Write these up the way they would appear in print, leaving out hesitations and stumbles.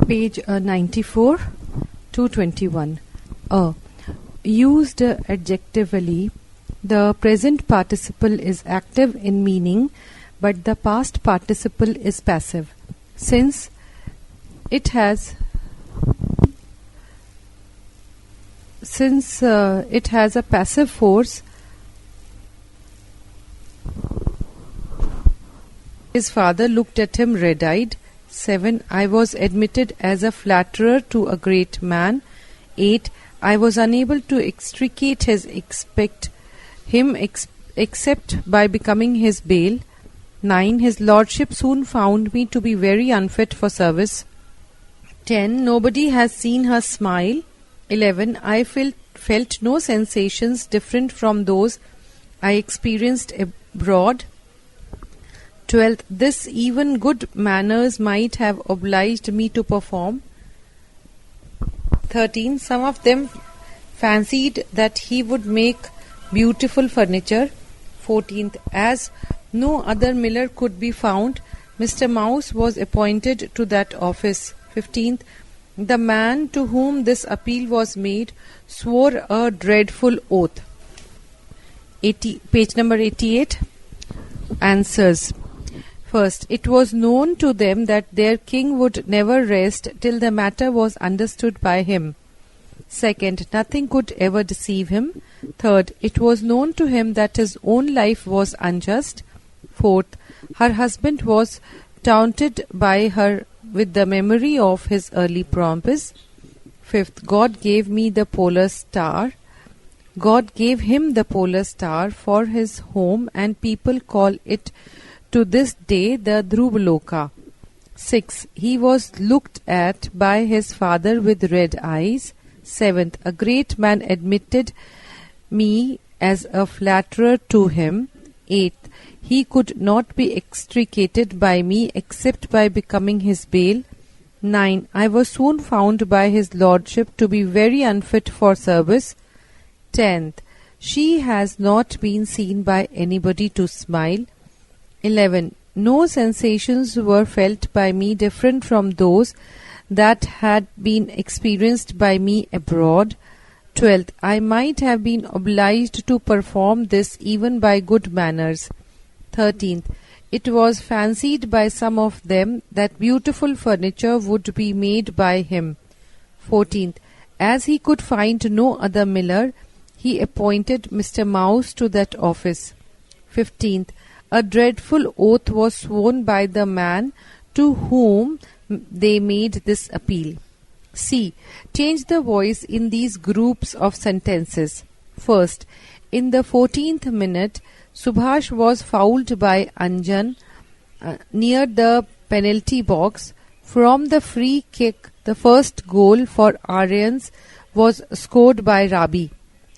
Page 94 to 21. Used adjectively, the present participle is active in meaning, but the past participle is passive. Since it has a passive force, his father looked at him red-eyed. 7. I was admitted as a flatterer to a great man. 8. I was unable to extricate except by becoming his bail. 9. His lordship soon found me to be very unfit for service. 10. Nobody has seen her smile. 11. I felt no sensations different from those I experienced abroad. 12. This even good manners might have obliged me to perform. 13. Some of them fancied that he would make beautiful furniture. 14th. As no other miller could be found, Mr. Mouse was appointed to that office. 15th. The man to whom this appeal was made swore a dreadful oath. Page number 88. Answers. First, it was known to them that their king would never rest till the matter was understood by him. Second, nothing could ever deceive him. Third, it was known to him that his own life was unjust. Fourth, her husband was taunted by her with the memory of his early promise. Fifth, God gave him the polar star for his home, and people call it to this day the Dhruvaloka. 6. He was looked at by his father with red eyes. 7th. A great man admitted me as a flatterer to him. 8th. He could not be extricated by me except by becoming his bail. 9. I was soon found by his lordship to be very unfit for service. 10th. She has not been seen by anybody to smile. 11. No sensations were felt by me different from those that had been experienced by me abroad. 12th. I might have been obliged to perform this even by good manners. 13th. It was fancied by some of them that beautiful furniture would be made by him. 14th. As he could find no other miller, he appointed Mr. Mouse to that office. 15th. A dreadful oath was sworn by the man to whom they made this appeal. C. Change the voice in these groups of sentences. First, in the 14th minute, Subhash was fouled by Anjan near the penalty box. From the free kick, the first goal for Aryans was scored by Rabi.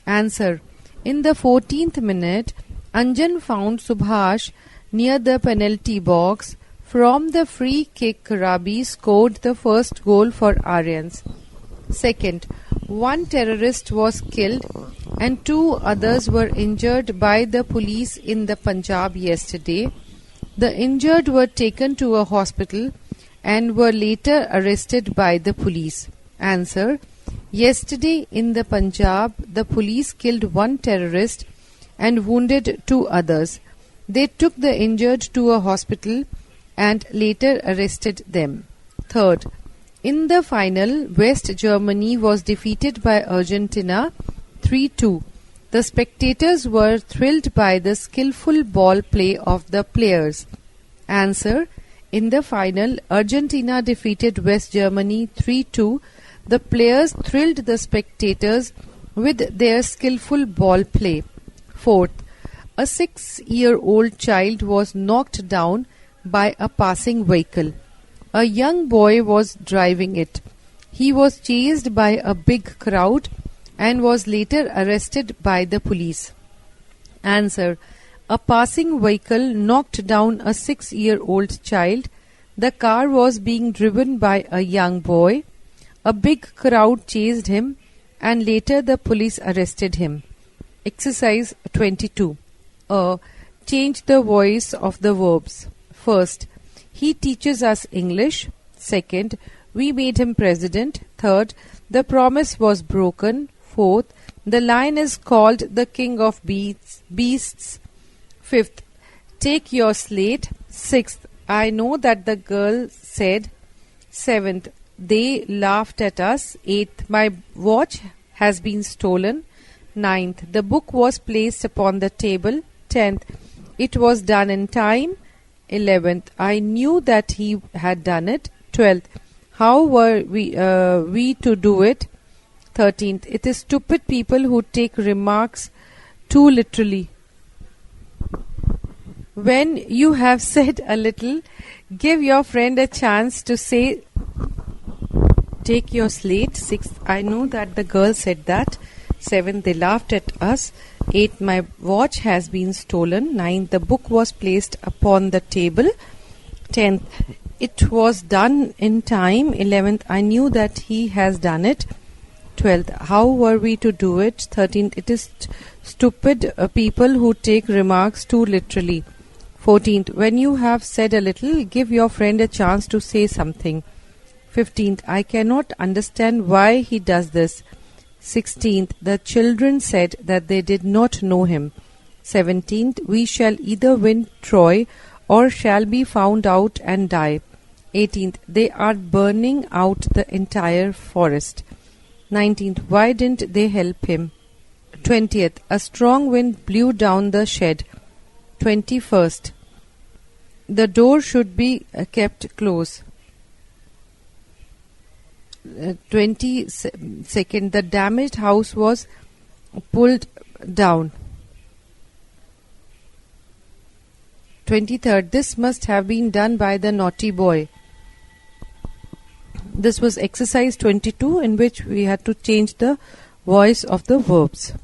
Answer. In the 14th minute, Anjan found Subhash near the penalty box. From the free kick, Rabi scored the first goal for Aryans. Second, one terrorist was killed and 2 others were injured by the police in the Punjab yesterday. The injured were taken to a hospital and were later arrested by the police. Answer. Yesterday in the Punjab, the police killed 1 terrorist and wounded 2 others. They took the injured to a hospital and later arrested them. Third, in the final, West Germany was defeated by Argentina 3-2. The spectators were thrilled by the skillful ball play of the players. Answer. In the final, Argentina defeated West Germany 3-2. The players thrilled the spectators with their skillful ball play. Fourth, a 6-year-old child was knocked down by a passing vehicle. A young boy was driving it. He was chased by a big crowd and was later arrested by the police. Answer. A passing vehicle knocked down a 6-year-old child. The car was being driven by a young boy. A big crowd chased him and later the police arrested him. Exercise 22. Change the voice of the verbs. First, he teaches us English. Second, we made him president. Third, the promise was broken. Fourth, the lion is called the king of beasts. Fifth, take your slate. Sixth, I know that the girl said. Seventh, they laughed at us. Eighth, my watch has been stolen. Ninth, the book was placed upon the table. 10th, it was done in time. 11th, I knew that he had done it. 12th, how were we to do it? 13th, it is stupid people who take remarks too literally. When you have said a little, give your friend a chance to say. Take your slate. 6th, I know that the girl said that. 7th, they laughed at us. 8th, my watch has been stolen. 9th, the book was placed upon the table. 10th, it was done in time. 11th, I knew that he has done it. 12th, how were we to do it? 13th, it is stupid people who take remarks too literally. 14th, when you have said a little, give your friend a chance to say something. 15th, I cannot understand why he does this. 16th, the children said that they did not know him. 17th, we shall either win Troy or shall be found out and die. 18th, they are burning out the entire forest. 19th, why didn't they help him? 20th, a strong wind blew down the shed. 21st, the door should be kept close. 22nd, the damaged house was pulled down. 23rd, this must have been done by the naughty boy. This was exercise 22, in which we had to change the voice of the verbs.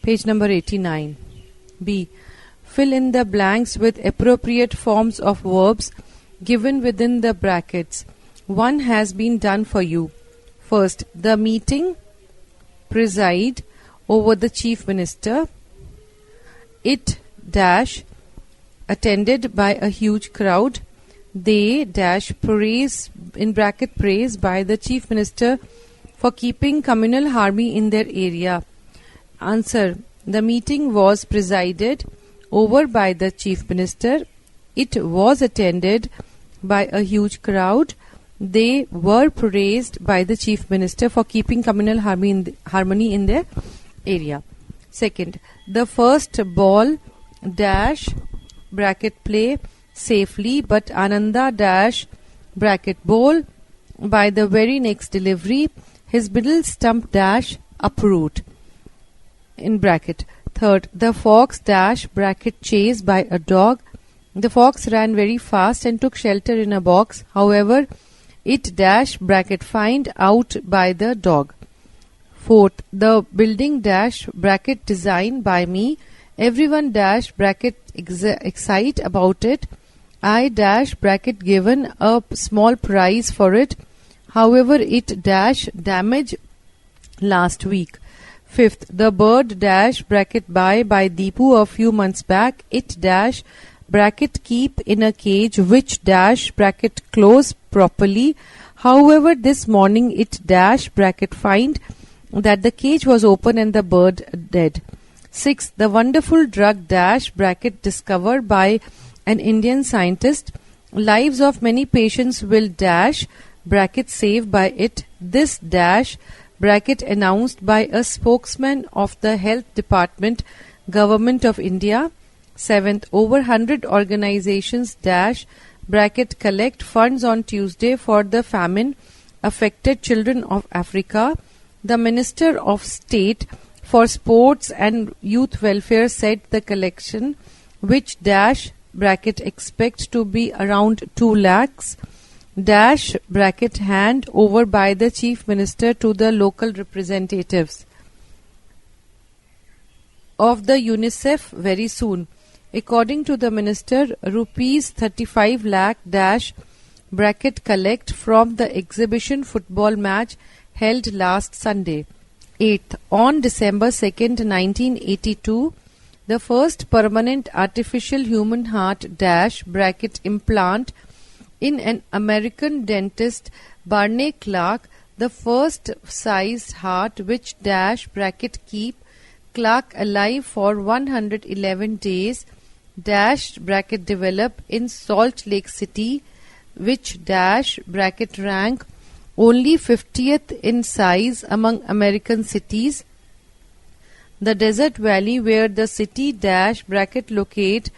Page number 89. B. Fill in the blanks with appropriate forms of verbs given within the brackets. One has been done for you. First, the meeting, preside over the chief minister. It dash attended by a huge crowd. They dash praise in bracket praise by the chief minister for keeping communal harmony in their area. Answer, the meeting was presided over by the chief minister. It was attended by a huge crowd. They were praised by the chief minister for keeping communal harmony in their area. Second, the first ball dash bracket play safely, but Ananda dash bracket bowl by the very next delivery. His middle stump dash uproot in bracket. Third, the fox dash bracket chase by a dog. The fox ran very fast and took shelter in a box. However, it dash bracket find out by the dog. Fourth, the building dash bracket design by me. Everyone dash bracket excite about it. I dash bracket given a small prize for it. However, it dash damage last week. Fifth, the bird dash bracket by Deepu a few months back. It dash bracket keep in a cage which dash bracket close properly. However, this morning it dash bracket find that the cage was open and the bird dead. Sixth, the wonderful drug dash bracket discovered by an Indian scientist. Lives of many patients will dash bracket save by it. This dash bracket announced by a spokesman of the Health Department, Government of India. Seventh, over 100 organizations dash bracket collect funds on Tuesday for the famine affected children of Africa. The Minister of State for Sports and Youth Welfare said the collection, which dash bracket expect to be around 2 lakhs, dash bracket hand over by the Chief Minister to the local representatives of the UNICEF very soon. According to the minister, rupees 35 lakh dash bracket collect from the exhibition football match held last Sunday. 8th, on December 2nd, 1982, the first permanent artificial human heart dash bracket implant In an American dentist, Barney Clark, the first sized heart which dash bracket keep Clark alive for 111 days dash bracket develop in Salt Lake City, which dash bracket rank only 50th in size among American cities. The desert valley where the city dash bracket locate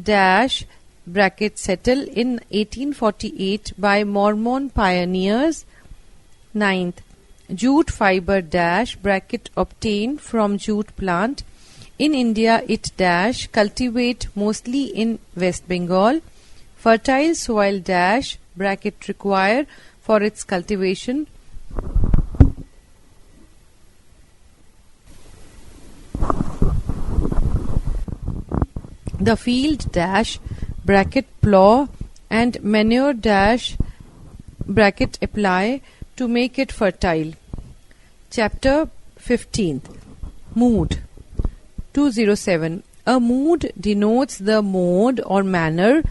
dash bracket settle in 1848 by Mormon pioneers. Ninth, jute fiber dash bracket obtained from jute plant. In India it dash cultivate mostly in West Bengal. Fertile soil dash bracket require for its cultivation. The field dash bracket plow and manure dash bracket apply to make it fertile. Chapter 15th. Mood. 207. A mood denotes the mode or manner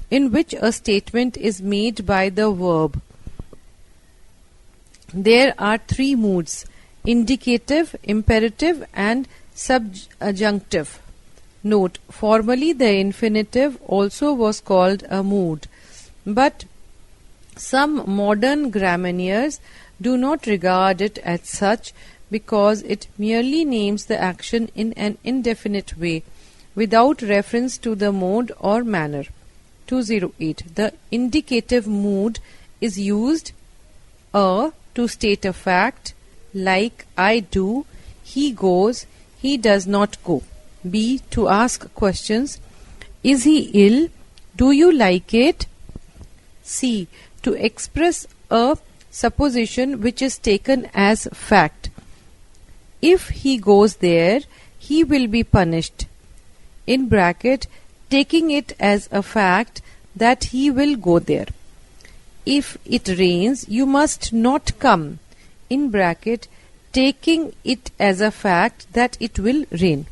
in which a statement is made by the verb. There are three moods: indicative, imperative and subjunctive. Note, formerly the infinitive also was called a mood, but some modern grammarians do not regard it as such because it merely names the action in an indefinite way without reference to the mode or manner. 208. The indicative mood is used to state a fact, like I do, he goes, he does not go. B. To ask questions. Is he ill? Do you like it? C. To express a supposition which is taken as fact. If he goes there, he will be punished. In bracket, taking it as a fact that he will go there. If it rains, you must not come. In bracket, taking it as a fact that it will rain.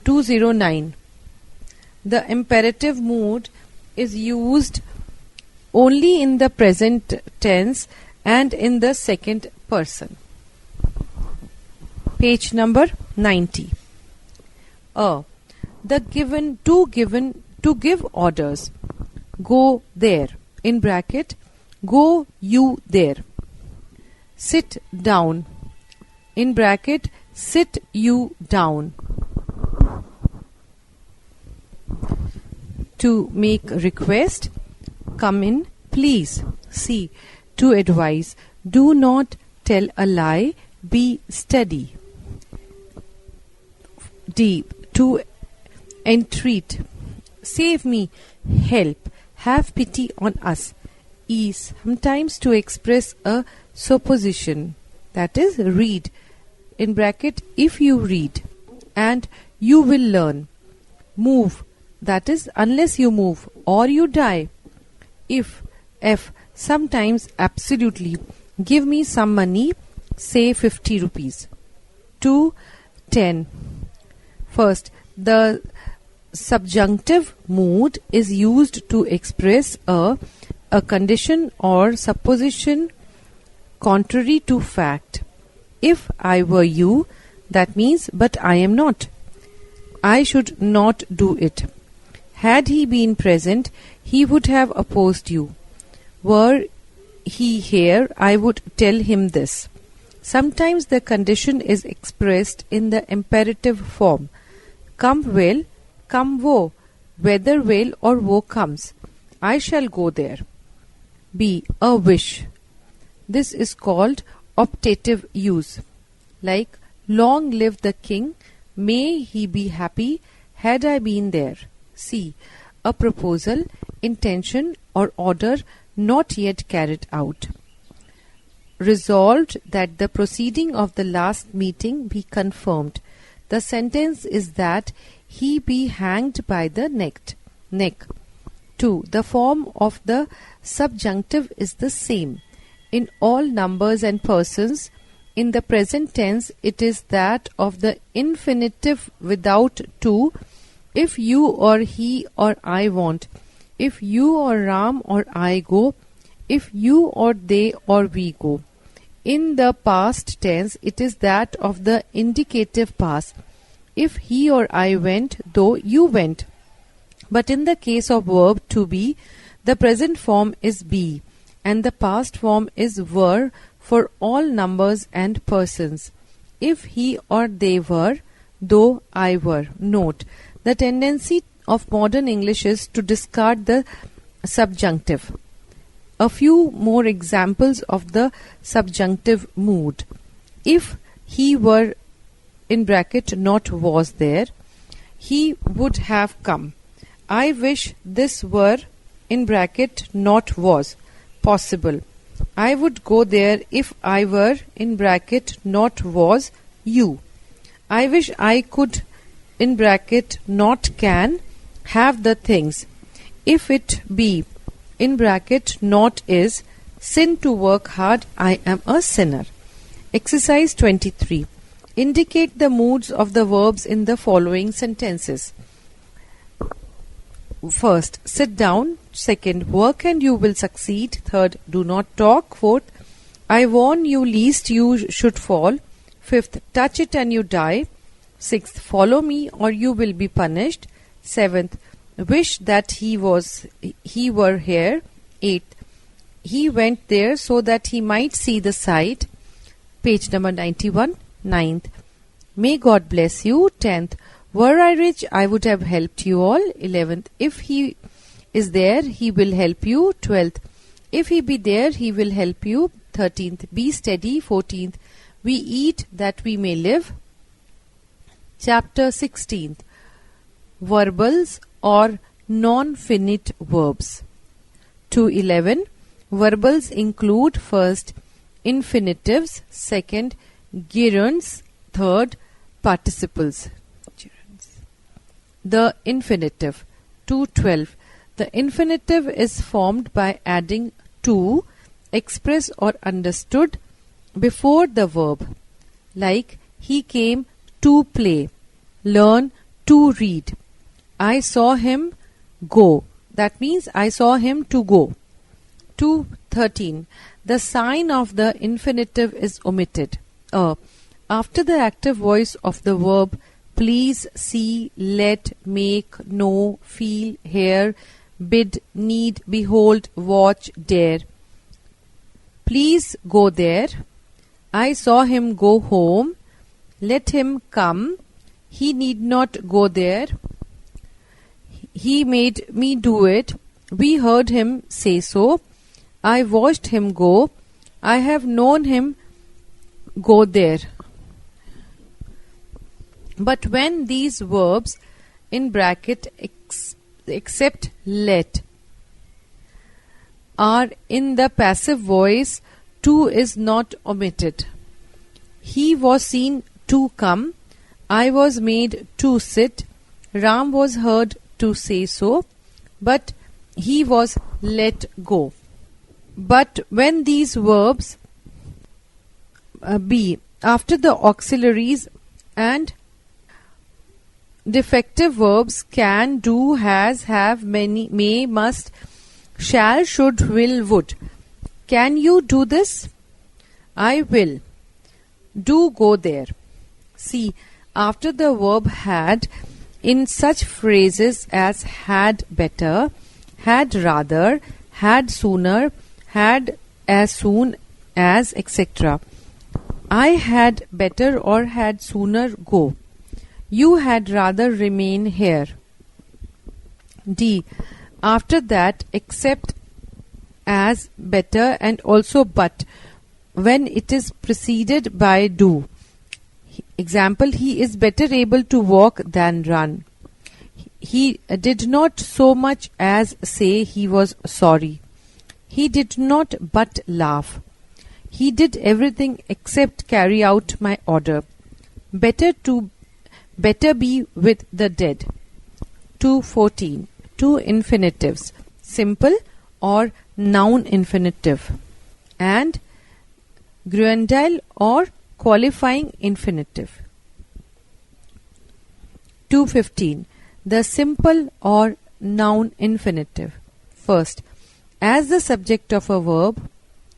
209. The imperative mood is used only in the present tense and in the second person. Page number 90. To give orders. Go there. In bracket, go you there. Sit down. In bracket, sit you down. To make request, come in, please. C. To advise, do not tell a lie, be steady. D. To entreat, save me, help, have pity on us. E. Sometimes to express a supposition, that is, read. In bracket, if you read, and you will learn. Move, that is, unless you move or you die. If, F. Sometimes absolutely, give me some money, say 50 rupees. 210. First, the subjunctive mood is used to express a condition or supposition contrary to fact. If I were you, that means, but I am not. I should not do it. Had he been present, he would have opposed you. Were he here, I would tell him this. Sometimes the condition is expressed in the imperative form. Come will, come wo, whether will or wo comes. I shall go there. B. A wish. This is called optative use. Like, long live the king, may he be happy, had I been there. C. A proposal, intention or order not yet carried out. Resolved that the proceeding of the last meeting be confirmed. The sentence is that he be hanged by the neck. 2. The form of the subjunctive is the same in all numbers and persons. In the present tense, it is that of the infinitive without to. If you or he or I want, if you or Ram or I go, if you or they or we go. In the past tense, it is that of the indicative past. If he or I went, though you went. But in the case of verb to be, the present form is be, and the past form is were for all numbers and persons. If he or they were, though I were. Note, the tendency of modern English is to discard the subjunctive. A few more examples of the subjunctive mood. If he were in bracket not was there, he would have come. I wish this were in bracket not was possible. I would go there if I were in bracket not was you. I wish I could in bracket not can have the things. If it be in bracket not is sin to work hard, I am a sinner. Exercise 23. Indicate the moods of the verbs in the following sentences. First, sit down. Second, work and you will succeed. Third, do not talk. Fourth, I warn you lest you should fall. Fifth, touch it and you die. Sixth, follow me or you will be punished. Seventh, wish that he were here. Eighth, he went there so that he might see the sight. Page number 91. Ninth, may God bless you. 10th, were I rich, I would have helped you all. 11th, if he is there, he will help you. 12th, if he be there, he will help you. 13th, be steady. 14th, we eat that we may live. Chapter 16th, verbals or non-finite verbs. To 11, verbals include first, infinitives, second, gerunds, third, participles. The infinitive. 212. The infinitive is formed by adding to, express or understood before the verb. Like, he came to play, learn, to read. I saw him go. That means I saw him to go. 213. The sign of the infinitive is omitted. After the active voice of the verb please, see, let, make, know, feel, hear, bid, need, behold, watch, dare. Please go there. I saw him go home. Let him come. He need not go there. He made me do it. We heard him say so. I watched him go. I have known him go there. But when these verbs in bracket except let are in the passive voice, to is not omitted. He was seen to come. I was made to sit. Ram was heard to say so. But he was let go. But when these verbs be after the auxiliaries and defective verbs can, do, has, have, many, may, must, shall, should, will, would. Can you do this? I will. Do go there. See, after the verb had, in such phrases as had better, had rather, had sooner, had as soon as, etc. I had better or had sooner go. You had rather remain here. D. After that, except, as, better and also but, when it is preceded by do. Example, he is better able to walk than run. He did not so much as say he was sorry. He did not but laugh. He did everything except carry out my order. Better be with the dead. 214. Two infinitives, simple or noun infinitive, and gruendile or qualifying infinitive. 215. The simple or noun infinitive. First, as the subject of a verb.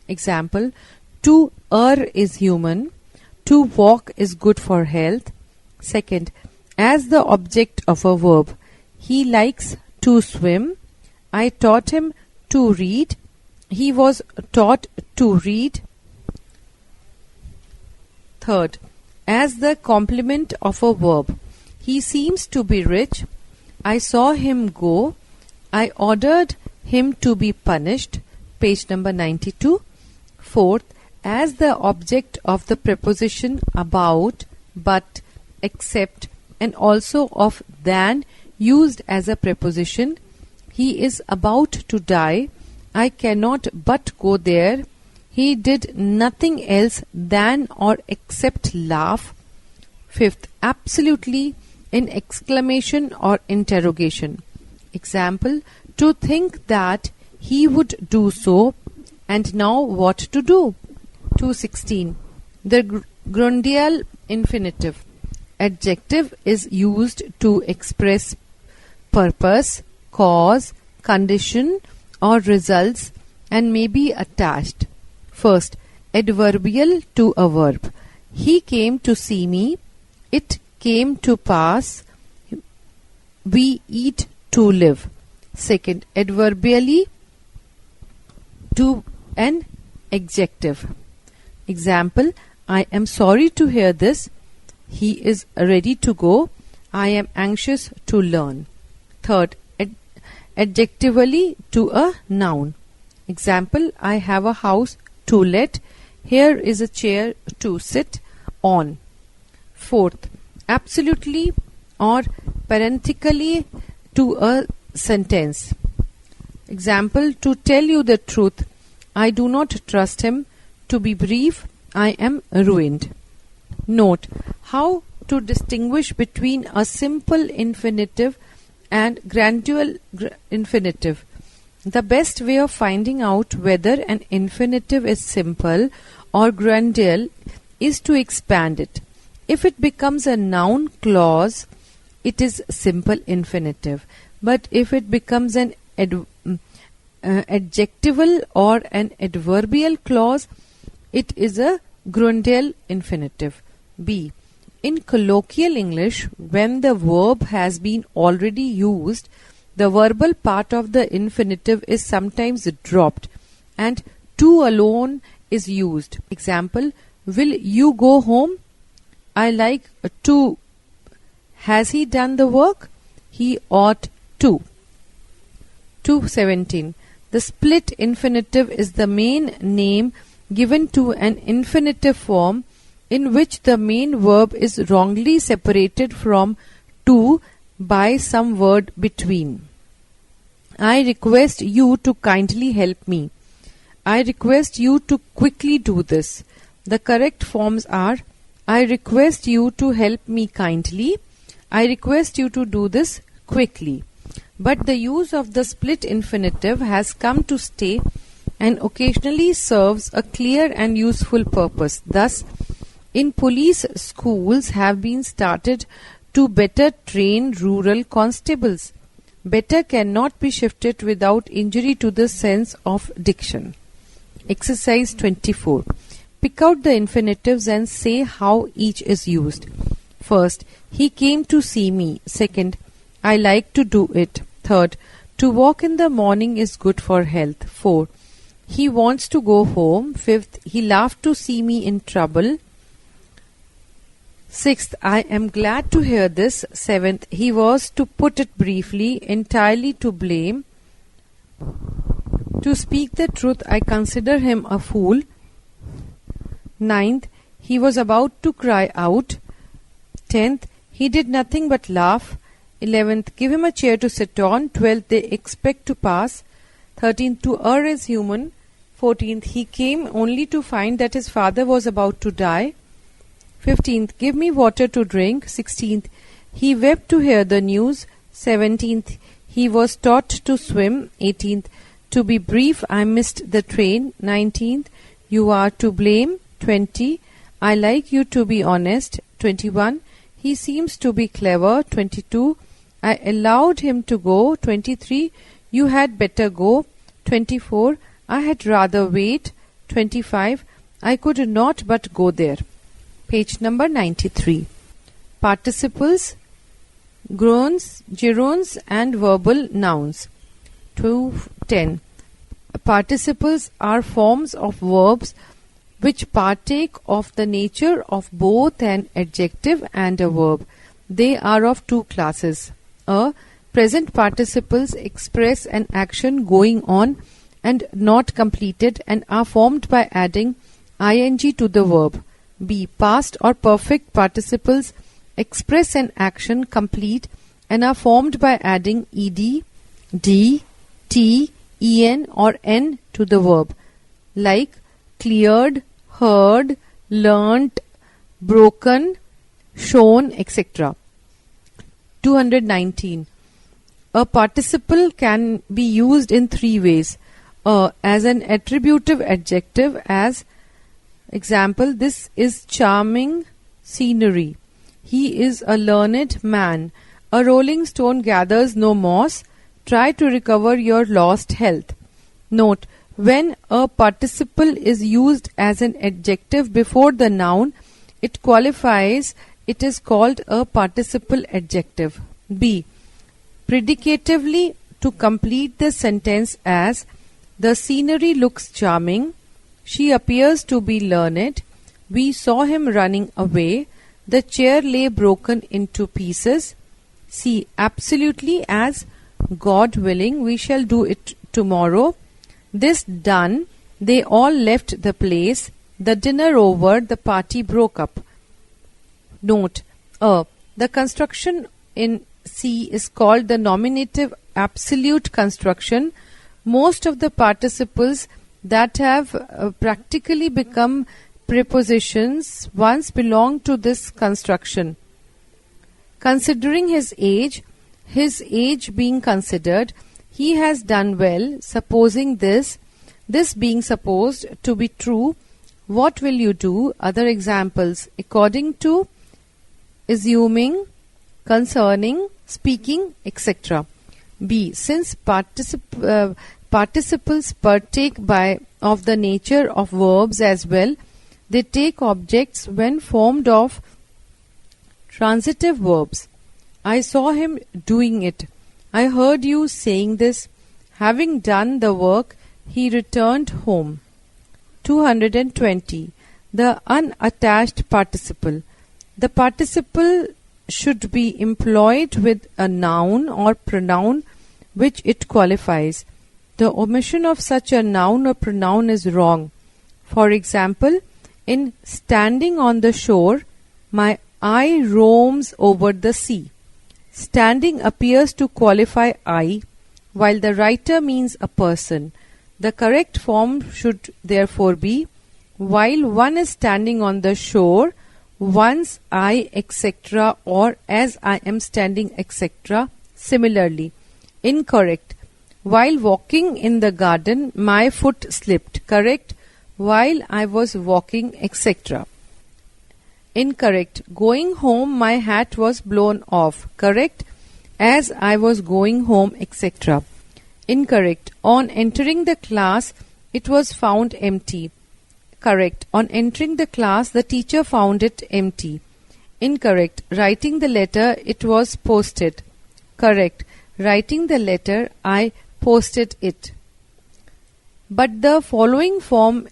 Example, to err is human. To walk is good for health. Second, as the object of a verb. He likes to swim. I taught him to read. He was taught to read. Third, as the complement of a verb. He seems to be rich. I saw him go. I ordered him to be punished. Page number 92. Fourth, as the object of the preposition about, but, except, and also of than used as a preposition. He is about to die. I cannot but go there. He did nothing else than or except laugh. Fifth, absolutely in exclamation or interrogation. Example, to think that he would do so, and now what to do? 216. The grundial infinitive. Adjective is used to express purpose, cause, condition, or results and may be attached. First, adverbial to a verb. He came to see me. It came to pass. We eat to live. Second, adverbially to an adjective. Example, I am sorry to hear this. He is ready to go. I am anxious to learn. Third, adjectively to a noun. Example, I have a house to let. Here is a chair to sit on. Fourth, absolutely or parenthetically to a sentence. Example, to tell you the truth, I do not trust him. To be brief, I am ruined. Note how to distinguish between a simple infinitive and grandial infinitive. The best way of finding out whether an infinitive is simple or grandial is to expand it. If it becomes a noun clause, it is simple infinitive. But if it becomes an adjectival or an adverbial clause, it is a grandial infinitive. B. In colloquial English, when the verb has been already used, the verbal part of the infinitive is sometimes dropped and to alone is used. Example, will you go home? I like to. Has he done the work? He ought to. 217. The split infinitive is the main name given to an infinitive form in which the main verb is wrongly separated from to by some word between. I request you to kindly help me. I request you to quickly do this. The correct forms are I request you to help me kindly. I request you to do this quickly. But the use of the split infinitive has come to stay and occasionally serves a clear and useful purpose. Thus, in police schools have been started to better train rural constables. Better cannot be shifted without injury to the sense of diction. Exercise 24. Pick out the infinitives and say how each is used. First, he came to see me. Second, I like to do it. Third, to walk in the morning is good for health. 4. He wants to go home. 5th, he laughed to see me in trouble. 6th, I am glad to hear this. 7th, he was, to put it briefly, entirely to blame. To speak the truth, I consider him a fool. 9th, he was about to cry out. 10th, he did nothing but laugh. 11th, give him a chair to sit on. 12th, they expect to pass. 13th, to err is human. 14th, he came only to find that his father was about to die. 15th, give me water to drink. 16th, he wept to hear the news. 17th, he was taught to swim. 18th, to be brief, I missed the train. 19th, you are to blame. 20, I like you to be honest. 21, he seems to be clever. 22, I allowed him to go. 23, You had better go. 24. I had rather wait. 25. I could not but go there. Page number 93. Participles, groans, gerunds and verbal nouns. 210. Participles are forms of verbs which partake of the nature of both an adjective and a verb. They are of two classes. A. Present participles express an action going on and not completed and are formed by adding ing to the verb. B. Past or perfect participles express an action complete and are formed by adding ed, d, t, en or n to the verb, like cleared, heard, learnt, broken, shown, etc. 219. A participle can be used in three ways. As an attributive adjective, as example, this is charming scenery. He is a learned man. A rolling stone gathers no moss. Try to recover your lost health. Note, when a participle is used as an adjective before the noun, it qualifies. It is called a participle adjective. B. Predicatively, to complete the sentence as, the scenery looks charming. She appears to be learned. We saw him running away. The chair lay broken into pieces. C. Absolutely, as, God willing, we shall do it tomorrow. This done, they all left the place. The dinner over, the party broke up. Note, the construction in C is called the nominative absolute construction. Most of the participles that have practically become prepositions once belonged to this construction. Considering his age being considered, he has done well. Supposing this being supposed to be true, what will you do? Other examples, according to, assuming, concerning, speaking, etc. B. Since participles partake of the nature of verbs as well, they take objects when formed of transitive verbs. I saw him doing it. I heard you saying this. Having done the work, he returned home. 220. The unattached participle. The participle should be employed with a noun or pronoun which it qualifies. The omission of such a noun or pronoun is wrong. For example, in standing on the shore, my eye roams over the sea. Standing appears to qualify I, while the writer means a person. The correct form should therefore be, while one is standing on the shore, one's eye, etc., or as I am standing, etc. Similarly, incorrect. While walking in the garden, my foot slipped. Correct. While I was walking, etc. Incorrect. Going home, my hat was blown off. Correct. As I was going home, etc. Incorrect. On entering the class, it was found empty. Correct. On entering the class, the teacher found it empty. Incorrect. Writing the letter, it was posted. Correct. Writing the letter, I posted it. But the following form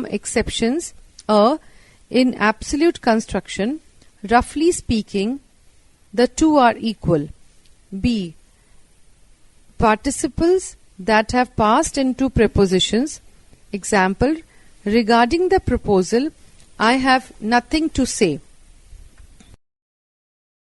exceptions are in absolute construction. Roughly speaking, the two are equal. B. Participles that have passed into prepositions. Example, regarding the proposal, I have nothing to say.